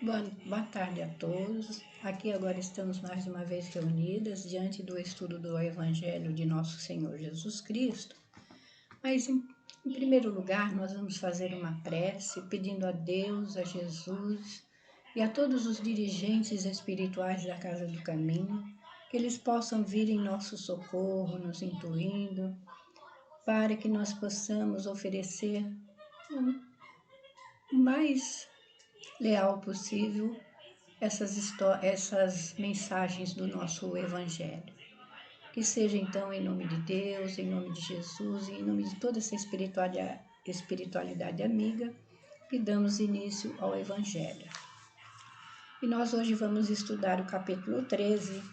Boa tarde a todos. Aqui agora estamos mais uma vez reunidas diante do estudo do Evangelho de Nosso Senhor Jesus Cristo. Mas, em primeiro lugar, nós vamos fazer uma prece pedindo a Deus, a Jesus e a todos os dirigentes espirituais da Casa do Caminho que eles possam vir em nosso socorro, nos intuindo, para que nós possamos oferecer o mais leal possível essas mensagens do nosso Evangelho. Que seja então em nome de Deus, em nome de Jesus e em nome de toda essa espiritualidade amiga que damos início ao Evangelho. E nós hoje vamos estudar o capítulo 13,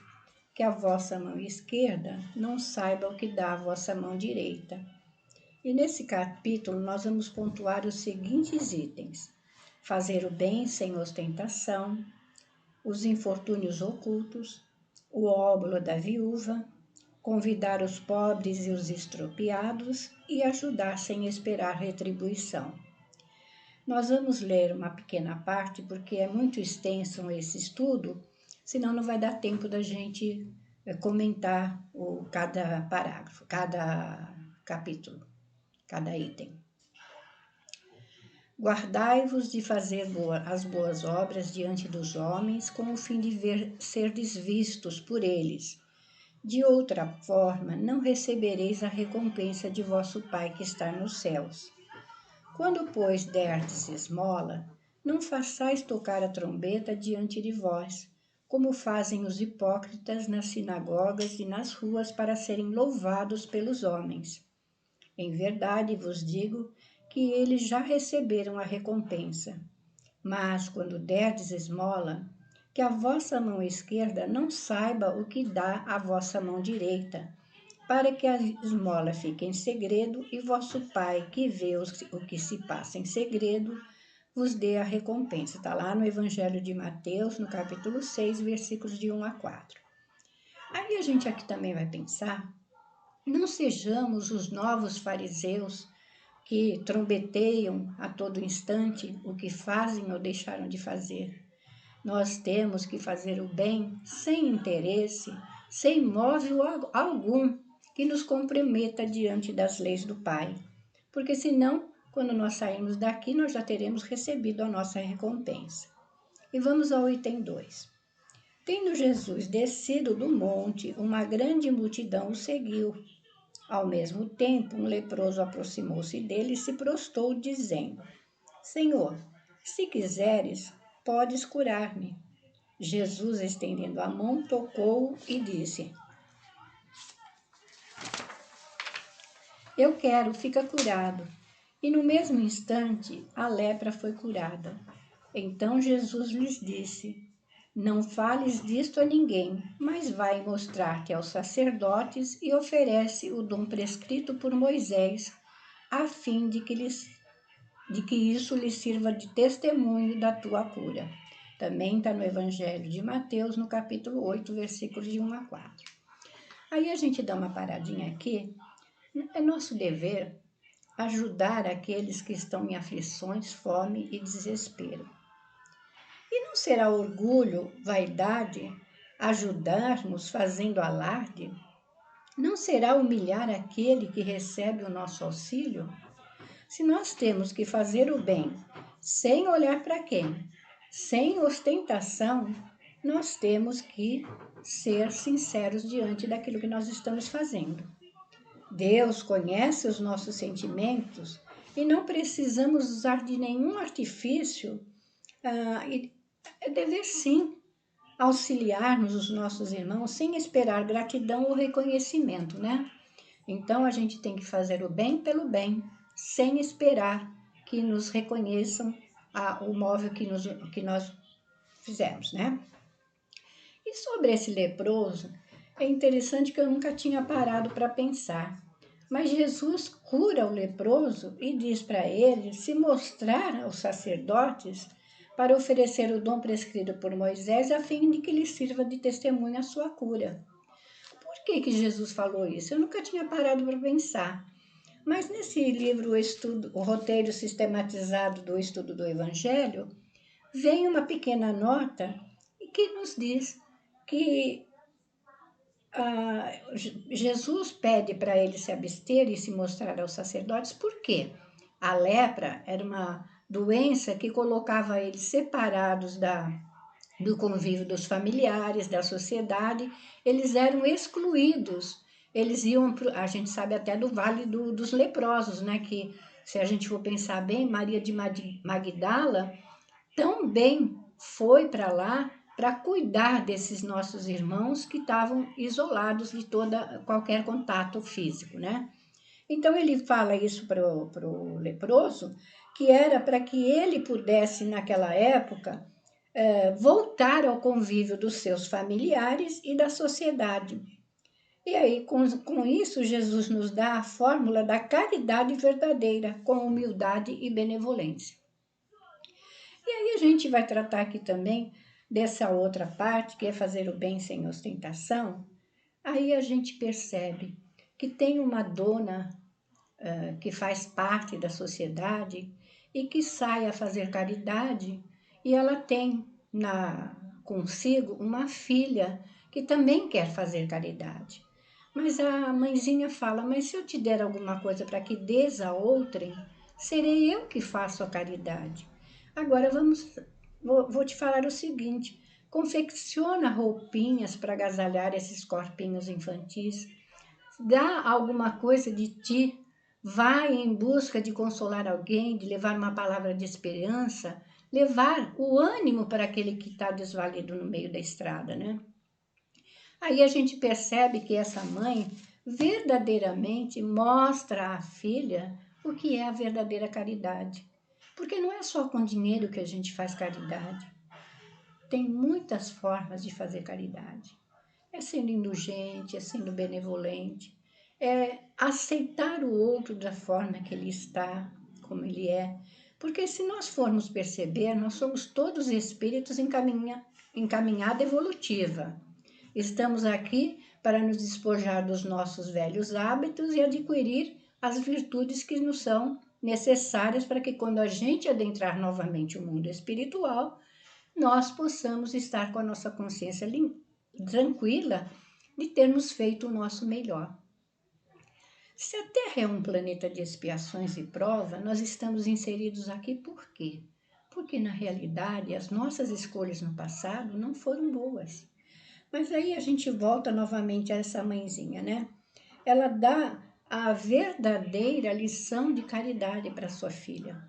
que a vossa mão esquerda não saiba o que dá a vossa mão direita. E nesse capítulo nós vamos pontuar os seguintes itens: fazer o bem sem ostentação, os infortúnios ocultos, o óbolo da viúva, convidar os pobres e os estropiados e ajudar sem esperar retribuição. Nós vamos ler uma pequena parte porque é muito extenso esse estudo, senão não vai dar tempo da gente comentar cada parágrafo, cada capítulo, cada item. Guardai-vos de fazer as boas obras diante dos homens, com o fim de serdes vistos por eles. De outra forma, não recebereis a recompensa de vosso Pai que está nos céus. Quando, pois, derdes esmola, não façais tocar a trombeta diante de vós, como fazem os hipócritas nas sinagogas e nas ruas para serem louvados pelos homens. Em verdade vos digo que eles já receberam a recompensa. Mas, quando derdes esmola, que a vossa mão esquerda não saiba o que dá a vossa mão direita, para que a esmola fique em segredo e vosso Pai, que vê o que se passa em segredo, vos dê a recompensa. Está lá no Evangelho de Mateus, no capítulo 6, versículos de 1 a 4. Aí a gente aqui também vai pensar, não sejamos os novos fariseus que trombeteiam a todo instante o que fazem ou deixaram de fazer. Nós temos que fazer o bem sem interesse, sem móvel algum que nos comprometa diante das leis do Pai. Porque senão, quando nós sairmos daqui, nós já teremos recebido a nossa recompensa. E vamos ao item 2. Tendo Jesus descido do monte, uma grande multidão o seguiu. Ao mesmo tempo, um leproso aproximou-se dele e se prostrou, dizendo: Senhor, se quiseres, podes curar-me. Jesus, estendendo a mão, tocou-o e disse: Eu quero, fica curado. E no mesmo instante, a lepra foi curada. Então Jesus lhes disse: Não fales disto a ninguém, mas vai mostrar-te aos sacerdotes e oferece o dom prescrito por Moisés, a fim de que isso lhes sirva de testemunho da tua cura. Também está no Evangelho de Mateus, no capítulo 8, versículos de 1 a 4. Aí a gente dá uma paradinha aqui. É nosso dever ajudar aqueles que estão em aflições, fome e desespero. E não será orgulho, vaidade, ajudarmos fazendo alarde? Não será humilhar aquele que recebe o nosso auxílio? Se nós temos que fazer o bem sem olhar para quem, sem ostentação, nós temos que ser sinceros diante daquilo que nós estamos fazendo. Deus conhece os nossos sentimentos e não precisamos usar de nenhum artifício. É dever sim auxiliarmos os nossos irmãos sem esperar gratidão ou reconhecimento, né? Então a gente tem que fazer o bem pelo bem, sem esperar que nos reconheçam o móvel que nós fizemos, né? E sobre esse leproso, é interessante que eu nunca tinha parado para pensar. Mas Jesus cura o leproso e diz para ele se mostrar aos sacerdotes para oferecer o dom prescrito por Moisés, a fim de que lhe sirva de testemunho a sua cura. Por que Jesus falou isso? Eu nunca tinha parado para pensar. Mas nesse livro, o roteiro sistematizado do estudo do Evangelho, vem uma pequena nota que nos diz que Jesus pede para ele se abster e se mostrar aos sacerdotes. Por quê? A lepra era uma doença que colocava eles separados do convívio dos familiares, da sociedade. Eles eram excluídos. Eles iam, a gente sabe até do Vale dos Leprosos, né? Que, se a gente for pensar bem, Maria de Magdala também foi para lá para cuidar desses nossos irmãos que estavam isolados de qualquer contato físico, né? Então ele fala isso para o leproso, que era para que ele pudesse, naquela época, voltar ao convívio dos seus familiares e da sociedade. E aí, com isso, Jesus nos dá a fórmula da caridade verdadeira, com humildade e benevolência. E aí a gente vai tratar aqui também dessa outra parte, que é fazer o bem sem ostentação. Aí a gente percebe que tem uma dona que faz parte da sociedade e que sai a fazer caridade, e ela tem consigo uma filha que também quer fazer caridade. Mas a mãezinha fala: mas se eu te der alguma coisa para que dês a outrem, serei eu que faço a caridade. Agora vou te falar o seguinte: confecciona roupinhas para agasalhar esses corpinhos infantis, dá alguma coisa de ti, vai em busca de consolar alguém, de levar uma palavra de esperança, levar o ânimo para aquele que está desvalido no meio da estrada, né? Aí a gente percebe que essa mãe verdadeiramente mostra à filha o que é a verdadeira caridade. Porque não é só com dinheiro que a gente faz caridade. Tem muitas formas de fazer caridade. É sendo indulgente, é sendo benevolente, é aceitar o outro da forma que ele está, como ele é. Porque se nós formos perceber, nós somos todos espíritos em caminhada evolutiva. Estamos aqui para nos despojar dos nossos velhos hábitos e adquirir as virtudes que nos são necessárias para que, quando a gente adentrar novamente o mundo espiritual, nós possamos estar com a nossa consciência tranquila de termos feito o nosso melhor. Se a Terra é um planeta de expiações e prova, nós estamos inseridos aqui por quê? Porque, na realidade, as nossas escolhas no passado não foram boas. Mas aí a gente volta novamente a essa mãezinha, né? Ela dá a verdadeira lição de caridade para sua filha.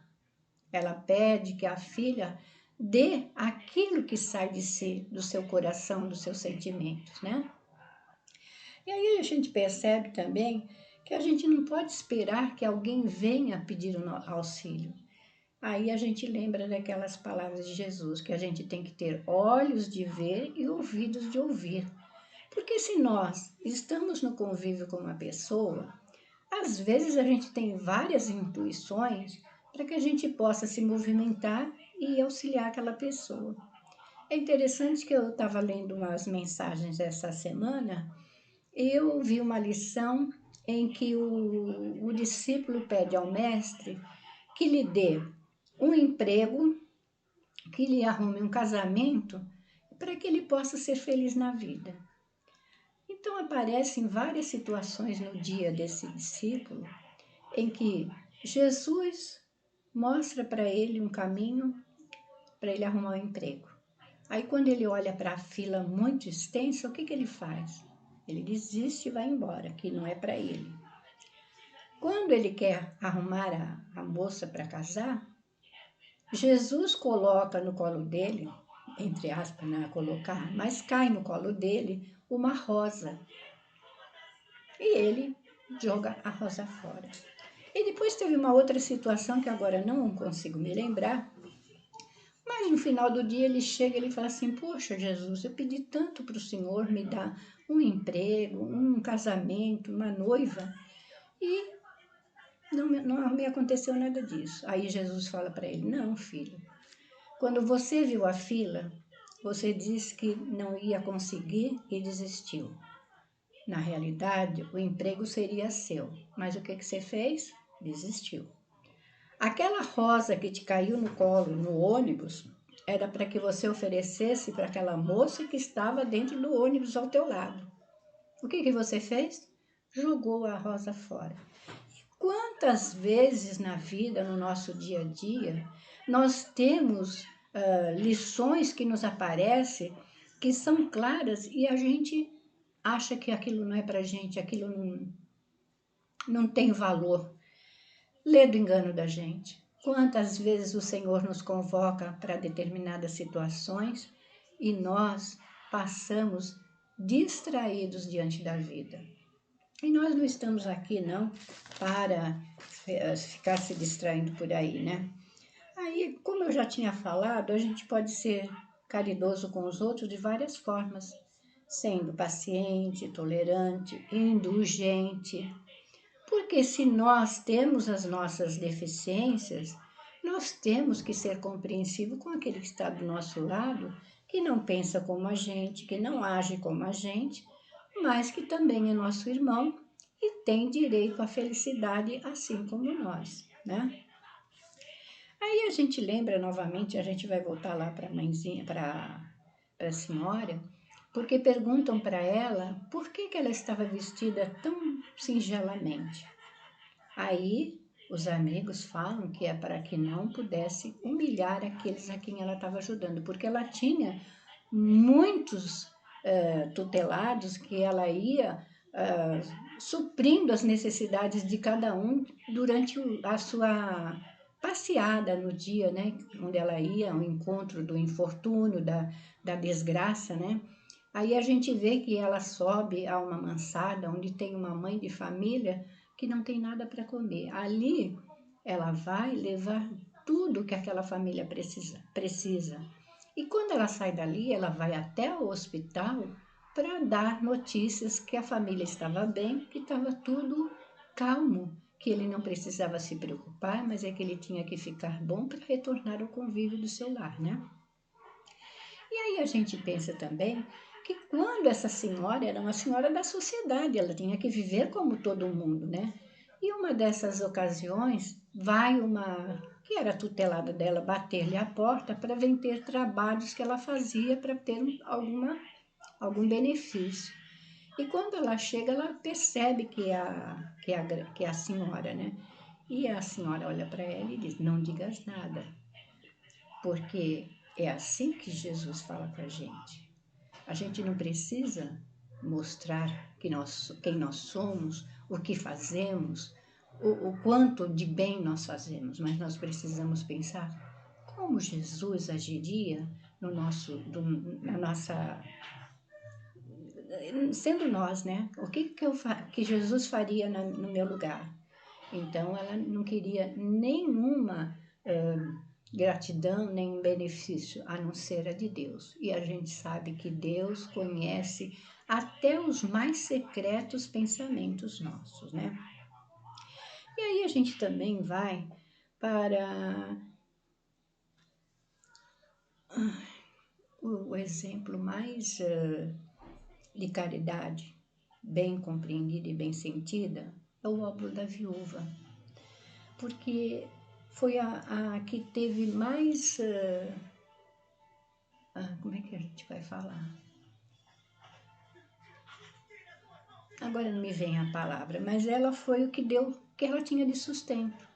Ela pede que a filha dê aquilo que sai de si, do seu coração, dos seus sentimentos, né? E aí a gente percebe também que a gente não pode esperar que alguém venha pedir o auxílio. Aí a gente lembra daquelas palavras de Jesus, que a gente tem que ter olhos de ver e ouvidos de ouvir. Porque se nós estamos no convívio com uma pessoa, às vezes a gente tem várias intuições para que a gente possa se movimentar e auxiliar aquela pessoa. É interessante que eu estava lendo umas mensagens essa semana e eu vi uma lição em que o discípulo pede ao mestre que lhe dê um emprego, que lhe arrume um casamento para que ele possa ser feliz na vida. Então aparecem várias situações no dia desse discípulo em que Jesus mostra para ele um caminho para ele arrumar um emprego. Aí quando ele olha para a fila muito extensa, o que ele faz? Ele desiste e vai embora, que não é para ele. Quando ele quer arrumar a moça para casar, Jesus coloca no colo dele, entre aspas, não é colocar, mas cai no colo dele uma rosa. E ele joga a rosa fora. E depois teve uma outra situação que agora não consigo me lembrar, mas no final do dia ele chega e ele fala assim: poxa, Jesus, eu pedi tanto para o Senhor me dar um emprego, um casamento, uma noiva, e não me aconteceu nada disso. Aí Jesus fala para ele: não, filho, quando você viu a fila, você disse que não ia conseguir e desistiu. Na realidade, o emprego seria seu, mas o que você fez? Desistiu. Aquela rosa que te caiu no colo no ônibus era para que você oferecesse para aquela moça que estava dentro do ônibus ao teu lado. O que você fez? Jogou a rosa fora. Quantas vezes na vida, no nosso dia a dia, nós temos lições que nos aparecem, que são claras e a gente acha que aquilo não é para gente, aquilo não tem valor. Lê do engano da gente. Quantas vezes o Senhor nos convoca para determinadas situações e nós passamos distraídos diante da vida. E nós não estamos aqui, não, para ficar se distraindo por aí, né? Aí, como eu já tinha falado, a gente pode ser caridoso com os outros de várias formas, sendo paciente, tolerante, indulgente. Porque se nós temos as nossas deficiências, nós temos que ser compreensivos com aquele que está do nosso lado, que não pensa como a gente, que não age como a gente, mas que também é nosso irmão e tem direito à felicidade assim como nós, né? Aí a gente lembra novamente, a gente vai voltar lá para a mãezinha, para a senhora, porque perguntam para ela por que ela estava vestida tão singelamente. Aí os amigos falam que é para que não pudesse humilhar aqueles a quem ela estava ajudando, porque ela tinha muitos tutelados que ela ia suprindo as necessidades de cada um durante a sua passeada no dia, né, onde ela ia, ao encontro do infortúnio, da desgraça, né? Aí a gente vê que ela sobe a uma mansarda onde tem uma mãe de família que não tem nada para comer. Ali ela vai levar tudo que aquela família precisa. E quando ela sai dali, ela vai até o hospital para dar notícias que a família estava bem, que estava tudo calmo, que ele não precisava se preocupar, mas é que ele tinha que ficar bom para retornar ao convívio do seu lar, né? E aí a gente pensa também que quando essa senhora era uma senhora da sociedade, ela tinha que viver como todo mundo, né? E uma dessas ocasiões, vai uma que era tutelada dela bater-lhe a porta para vender trabalhos que ela fazia para ter algum benefício. E quando ela chega, ela percebe que é a senhora, né? E a senhora olha para ela e diz: não digas nada, porque é assim que Jesus fala para a gente. A gente não precisa mostrar quem nós somos, o que fazemos, o quanto de bem nós fazemos, mas nós precisamos pensar como Jesus agiria na nossa, sendo nós, né? O que Jesus faria no meu lugar? Então, ela não queria nenhuma gratidão, nem benefício, a não ser a de Deus. E a gente sabe que Deus conhece até os mais secretos pensamentos nossos, né? E aí a gente também vai para o exemplo mais de caridade, bem compreendida e bem sentida, é o óbolo da viúva. Porque foi a que teve mais... como é que a gente vai falar? Agora não me vem a palavra, mas ela foi o que deu, que ela tinha de sustento.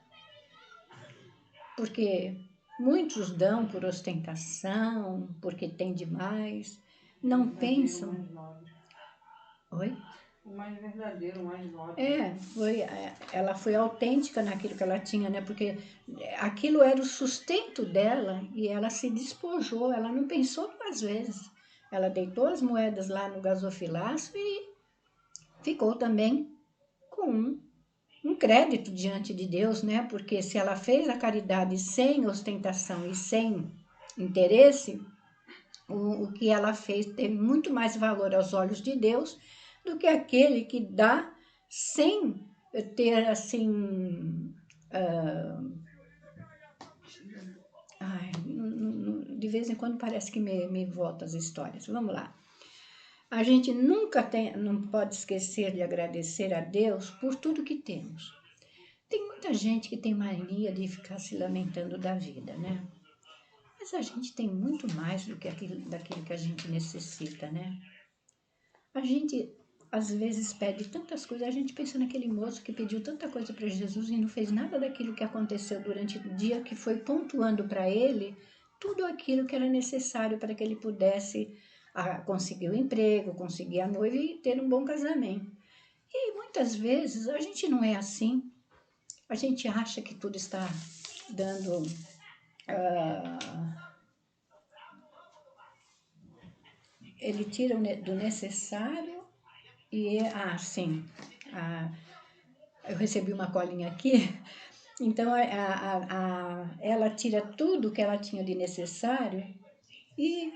Porque muitos dão por ostentação, porque tem demais, não pensam... Oi? O mais verdadeiro, o mais nobre. Ela foi autêntica naquilo que ela tinha, né? Porque aquilo era o sustento dela e ela se despojou, ela não pensou duas vezes. Ela deitou as moedas lá no gasofilaço e ficou também com um crédito diante de Deus, né? Porque se ela fez a caridade sem ostentação e sem interesse, o que ela fez tem muito mais valor aos olhos de Deus do que aquele que dá sem ter, assim... de vez em quando parece que me volta as histórias. Vamos lá. A gente não pode esquecer de agradecer a Deus por tudo que temos. Tem muita gente que tem mania de ficar se lamentando da vida, né? Mas a gente tem muito mais do que daquilo que a gente necessita, né? A gente, às vezes, pede tantas coisas. A gente pensa naquele moço que pediu tanta coisa para Jesus e não fez nada daquilo que aconteceu durante o dia, que foi pontuando para ele tudo aquilo que era necessário para que ele pudesse conseguir o emprego, conseguir a noiva e ter um bom casamento. E muitas vezes a gente não é assim. A gente acha que tudo está dando... ele tira do necessário e... sim. Eu recebi uma colinha aqui. Então, ela tira tudo que ela tinha de necessário e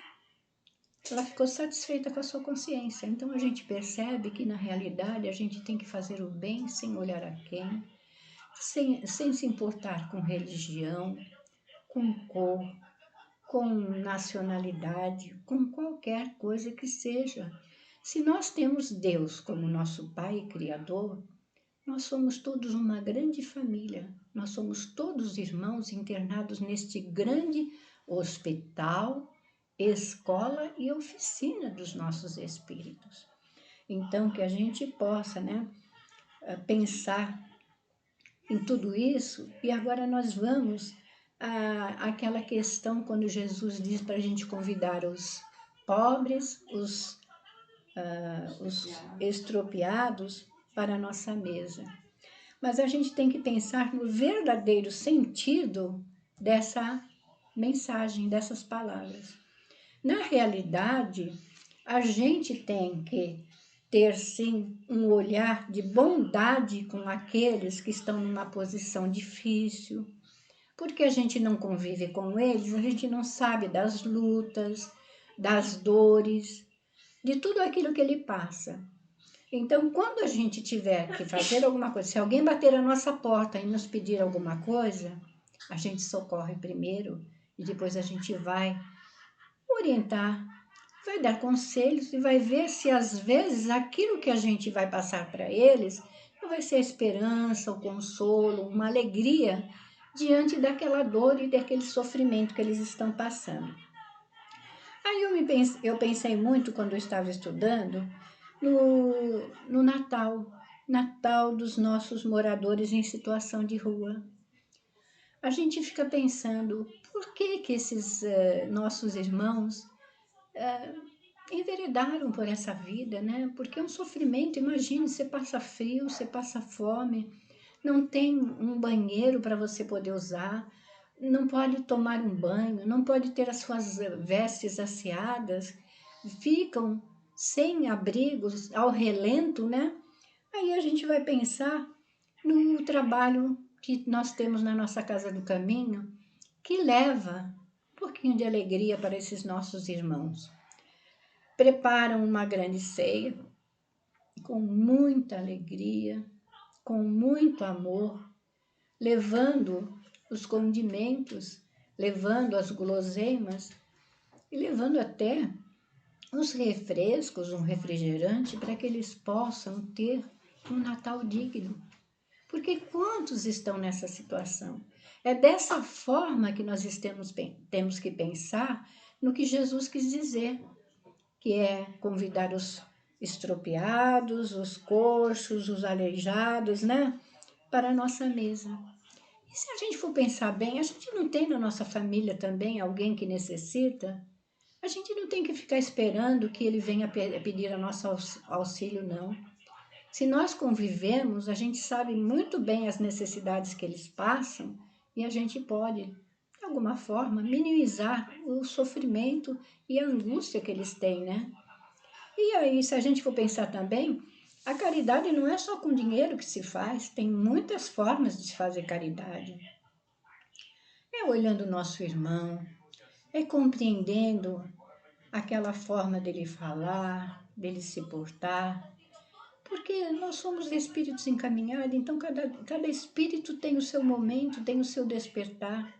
ela ficou satisfeita com a sua consciência. Então, a gente percebe que, na realidade, a gente tem que fazer o bem sem olhar a quem, sem se importar com religião, com cor, com nacionalidade, com qualquer coisa que seja. Se nós temos Deus como nosso Pai e Criador, nós somos todos uma grande família. Nós somos todos irmãos internados neste grande hospital, escola e oficina dos nossos espíritos. Então, que a gente possa, né, pensar em tudo isso. E agora nós vamos àquela questão quando Jesus diz para a gente convidar os pobres, os estropiados para a nossa mesa. Mas a gente tem que pensar no verdadeiro sentido dessa mensagem, dessas palavras. Na realidade, a gente tem que ter, sim, um olhar de bondade com aqueles que estão numa posição difícil, porque a gente não convive com eles, a gente não sabe das lutas, das dores, de tudo aquilo que ele passa. Então, quando a gente tiver que fazer alguma coisa, se alguém bater a nossa porta e nos pedir alguma coisa, a gente socorre primeiro e depois a gente vai orientar, vai dar conselhos e vai ver se às vezes aquilo que a gente vai passar para eles não vai ser a esperança, o consolo, uma alegria diante daquela dor e daquele sofrimento que eles estão passando. Aí eu pensei muito quando eu estava estudando no Natal dos nossos moradores em situação de rua. A gente fica pensando, por que esses nossos irmãos enveredaram por essa vida, né? Porque é um sofrimento. Imagine, você passa frio, você passa fome, não tem um banheiro para você poder usar, não pode tomar um banho, não pode ter as suas vestes asseadas, ficam sem abrigos, ao relento, né? Aí a gente vai pensar no trabalho que nós temos na nossa Casa do Caminho, que leva um pouquinho de alegria para esses nossos irmãos. Preparam uma grande ceia com muita alegria, com muito amor, levando os condimentos, levando as guloseimas e levando até os refrescos, um refrigerante, para que eles possam ter um Natal digno. Porque quantos estão nessa situação? É dessa forma que nós temos que pensar no que Jesus quis dizer, que é convidar os estropiados, os coxos, os aleijados, né, para a nossa mesa. E se a gente for pensar bem, a gente não tem na nossa família também alguém que necessita? A gente não tem que ficar esperando que ele venha pedir a nosso auxílio, não. Se nós convivemos, a gente sabe muito bem as necessidades que eles passam e a gente pode, de alguma forma, minimizar o sofrimento e a angústia que eles têm, né? E aí, se a gente for pensar também, a caridade não é só com dinheiro que se faz, tem muitas formas de se fazer caridade. É olhando o nosso irmão, é compreendendo aquela forma dele falar, dele se portar, porque nós somos espíritos encaminhados, então cada espírito tem o seu momento, tem o seu despertar.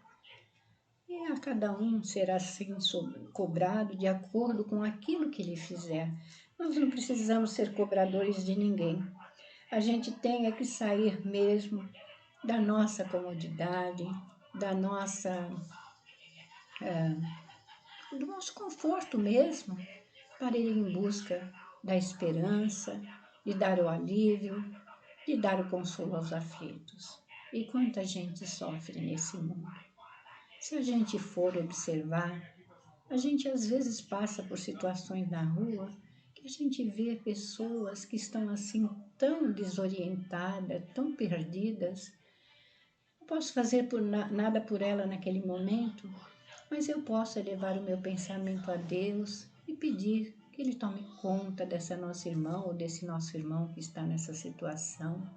E a cada um será assim cobrado de acordo com aquilo que ele fizer. Nós não precisamos ser cobradores de ninguém. A gente tem é que sair mesmo da nossa comodidade, da nossa do nosso conforto mesmo, para ir em busca da esperança, de dar o alívio, de dar o consolo aos aflitos. E quanta gente sofre nesse mundo. Se a gente for observar, a gente às vezes passa por situações na rua que a gente vê pessoas que estão assim tão desorientadas, tão perdidas. Não posso fazer nada por ela naquele momento, mas eu posso elevar o meu pensamento a Deus e pedir que Ele tome conta dessa nossa irmã ou desse nosso irmão que está nessa situação,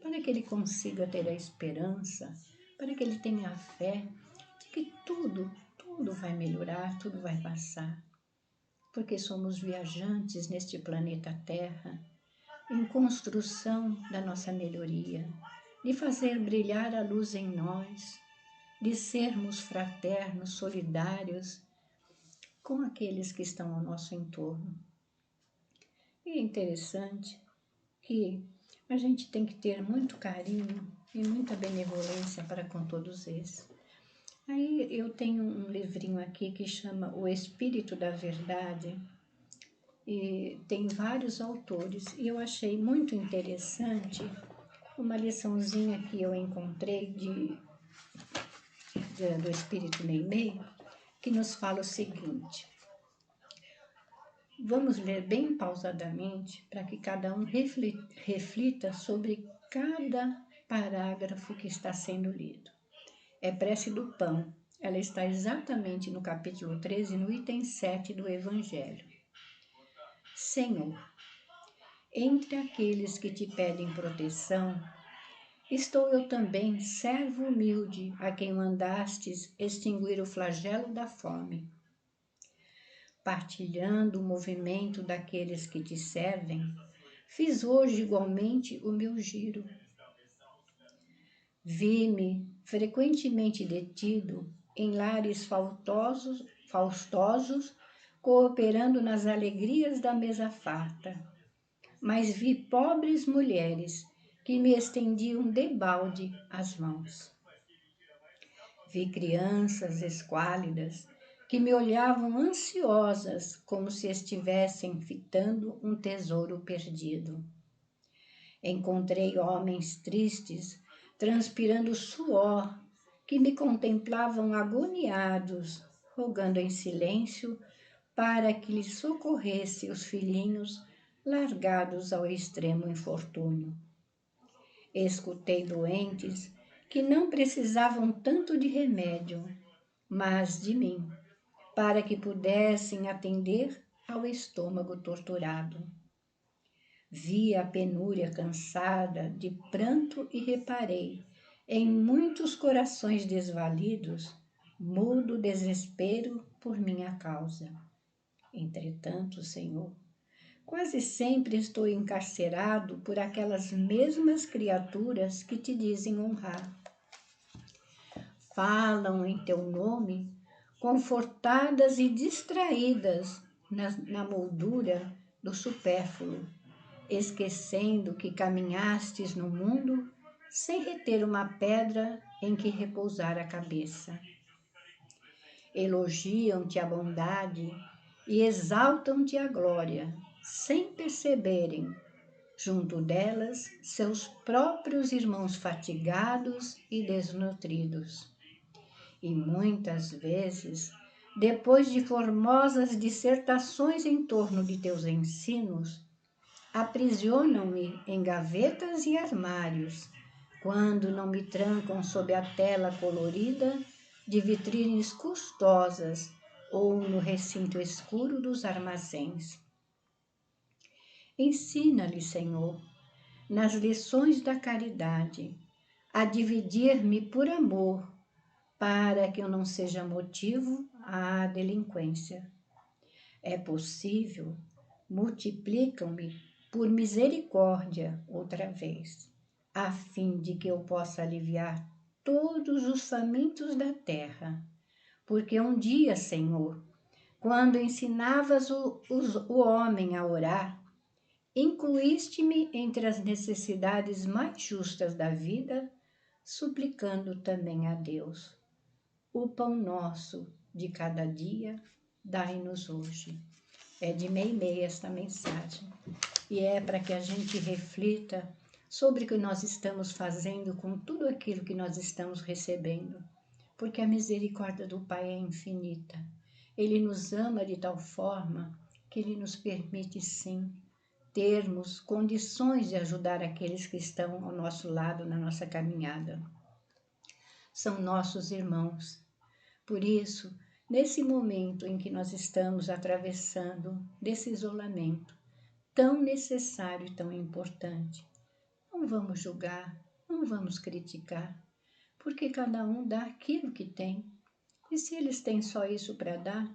para que ele consiga ter a esperança, para que ele tenha a fé de que tudo vai melhorar, tudo vai passar. Porque somos viajantes neste planeta Terra, em construção da nossa melhoria, de fazer brilhar a luz em nós, de sermos fraternos, solidários com aqueles que estão ao nosso entorno. E é interessante que a gente tem que ter muito carinho e muita benevolência para com todos eles. Aí eu tenho um livrinho aqui que chama O Espírito da Verdade, e tem vários autores, e eu achei muito interessante uma liçãozinha que eu encontrei do Espírito Meimei, que nos fala o seguinte. Vamos ler bem pausadamente para que cada um reflita sobre cada parágrafo que está sendo lido. É Prece do Pão. Ela está exatamente no capítulo 13, no item 7 do Evangelho. Senhor, entre aqueles que te pedem proteção, estou eu também, servo humilde, a quem mandastes extinguir o flagelo da fome. Partilhando o movimento daqueles que te servem, fiz hoje igualmente o meu giro. Vi-me frequentemente detido em lares faustosos, cooperando nas alegrias da mesa farta. Mas vi pobres mulheres que me estendiam debalde as mãos. Vi crianças esquálidas que me olhavam ansiosas como se estivessem fitando um tesouro perdido. Encontrei homens tristes, transpirando suor, que me contemplavam agoniados, rogando em silêncio para que lhes socorresse os filhinhos largados ao extremo infortúnio. Escutei doentes que não precisavam tanto de remédio, mas de mim, para que pudessem atender ao estômago torturado. Vi a penúria cansada de pranto e reparei, em muitos corações desvalidos, mudo desespero por minha causa. Entretanto, Senhor, quase sempre estou encarcerado por aquelas mesmas criaturas que te dizem honrar. Falam em teu nome, confortadas e distraídas na moldura do supérfluo, esquecendo que caminhastes no mundo sem reter uma pedra em que repousar a cabeça. Elogiam-te a bondade e exaltam-te a glória, sem perceberem, junto delas, seus próprios irmãos fatigados e desnutridos. E muitas vezes, depois de formosas dissertações em torno de teus ensinos, aprisionam-me em gavetas e armários, quando não me trancam sob a tela colorida de vitrines custosas ou no recinto escuro dos armazéns. Ensina-lhe, Senhor, nas lições da caridade, a dividir-me por amor, para que eu não seja motivo à delinquência. É possível, multiplicam-me por misericórdia outra vez, a fim de que eu possa aliviar todos os famintos da terra. Porque um dia, Senhor, quando ensinavas o homem a orar, incluíste-me entre as necessidades mais justas da vida, suplicando também a Deus: o pão nosso de cada dia, dai-nos hoje. É de 6h30 esta mensagem. E é para que a gente reflita sobre o que nós estamos fazendo com tudo aquilo que nós estamos recebendo. Porque a misericórdia do Pai é infinita. Ele nos ama de tal forma que Ele nos permite, sim, termos condições de ajudar aqueles que estão ao nosso lado na nossa caminhada. São nossos irmãos. Por isso, nesse momento em que nós estamos atravessando desse isolamento tão necessário e tão importante, não vamos julgar, não vamos criticar, porque cada um dá aquilo que tem. E se eles têm só isso para dar,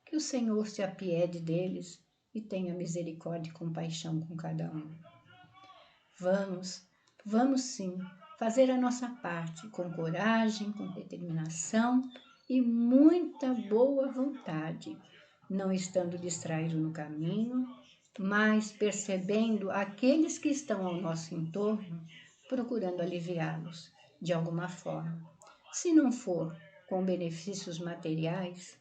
que o Senhor se apiede deles e tenha misericórdia e compaixão com cada um. Vamos sim, fazer a nossa parte com coragem, com determinação e muita boa vontade, não estando distraído no caminho, mas percebendo aqueles que estão ao nosso entorno, procurando aliviá-los de alguma forma. Se não for com benefícios materiais,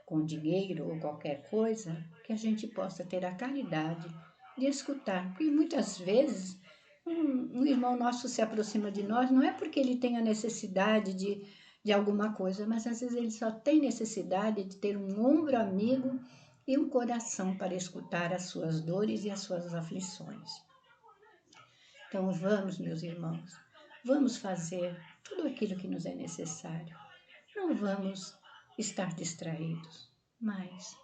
com dinheiro ou qualquer coisa, que a gente possa ter a caridade de escutar, porque muitas vezes um irmão nosso se aproxima de nós, não é porque ele tenha necessidade de alguma coisa, mas às vezes ele só tem necessidade de ter um ombro amigo e um coração para escutar as suas dores e as suas aflições. Então vamos, meus irmãos, vamos fazer tudo aquilo que nos é necessário. Não vamos estar distraídos, mas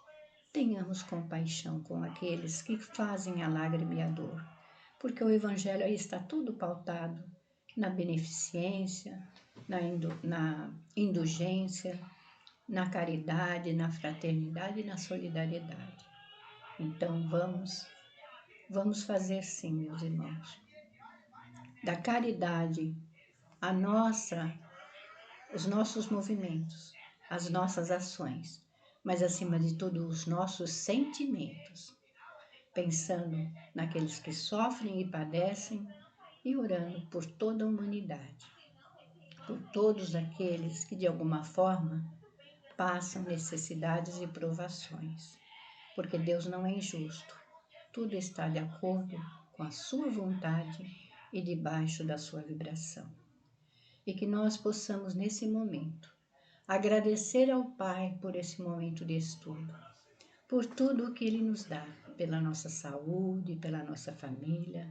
tenhamos compaixão com aqueles que fazem a lágrima e a dor, porque o Evangelho aí está tudo pautado na beneficência, na indulgência, na caridade, na fraternidade e na solidariedade. Então vamos fazer sim, meus irmãos. Da caridade, os nossos movimentos, as nossas ações, mas acima de tudo os nossos sentimentos, pensando naqueles que sofrem e padecem e orando por toda a humanidade, por todos aqueles que de alguma forma passam necessidades e provações, porque Deus não é injusto, tudo está de acordo com a sua vontade e debaixo da sua vibração. E que nós possamos nesse momento agradecer ao Pai por esse momento de estudo, por tudo o que Ele nos dá, pela nossa saúde, pela nossa família,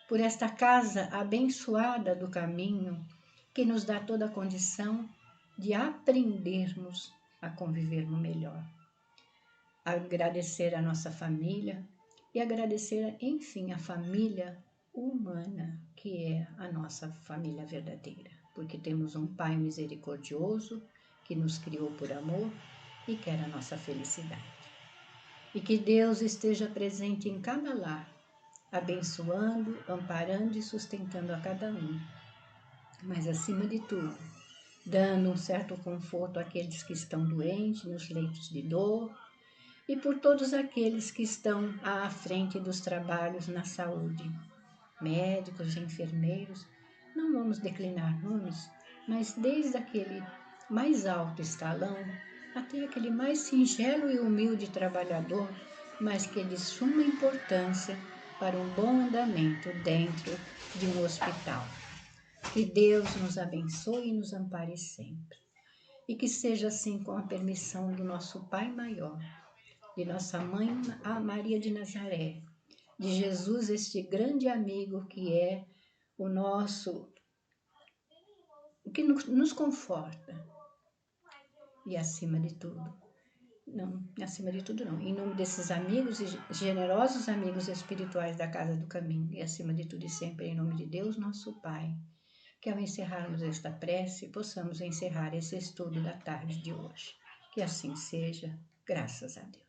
por esta casa abençoada do caminho, que nos dá toda a condição de aprendermos a conviver no melhor. Agradecer a nossa família e agradecer, enfim, a família humana, que é a nossa família verdadeira, porque temos um Pai misericordioso que nos criou por amor e quer a nossa felicidade. E que Deus esteja presente em cada lar, abençoando, amparando e sustentando a cada um. Mas, acima de tudo, dando um certo conforto àqueles que estão doentes, nos leitos de dor, e por todos aqueles que estão à frente dos trabalhos na saúde, médicos, enfermeiros. Não vamos declinar nomes, mas desde aquele mais alto escalão até aquele mais singelo e humilde trabalhador, mas que é de suma importância para um bom andamento dentro de um hospital. Que Deus nos abençoe e nos ampare sempre. E que seja assim com a permissão do nosso Pai Maior, de nossa Mãe a Maria de Nazaré, de Jesus, este grande amigo que é o que nos conforta. E acima de tudo não, em nome desses amigos e generosos amigos espirituais da Casa do Caminho, e acima de tudo e sempre em nome de Deus, nosso Pai, que ao encerrarmos esta prece, possamos encerrar esse estudo da tarde de hoje. Que assim seja, graças a Deus.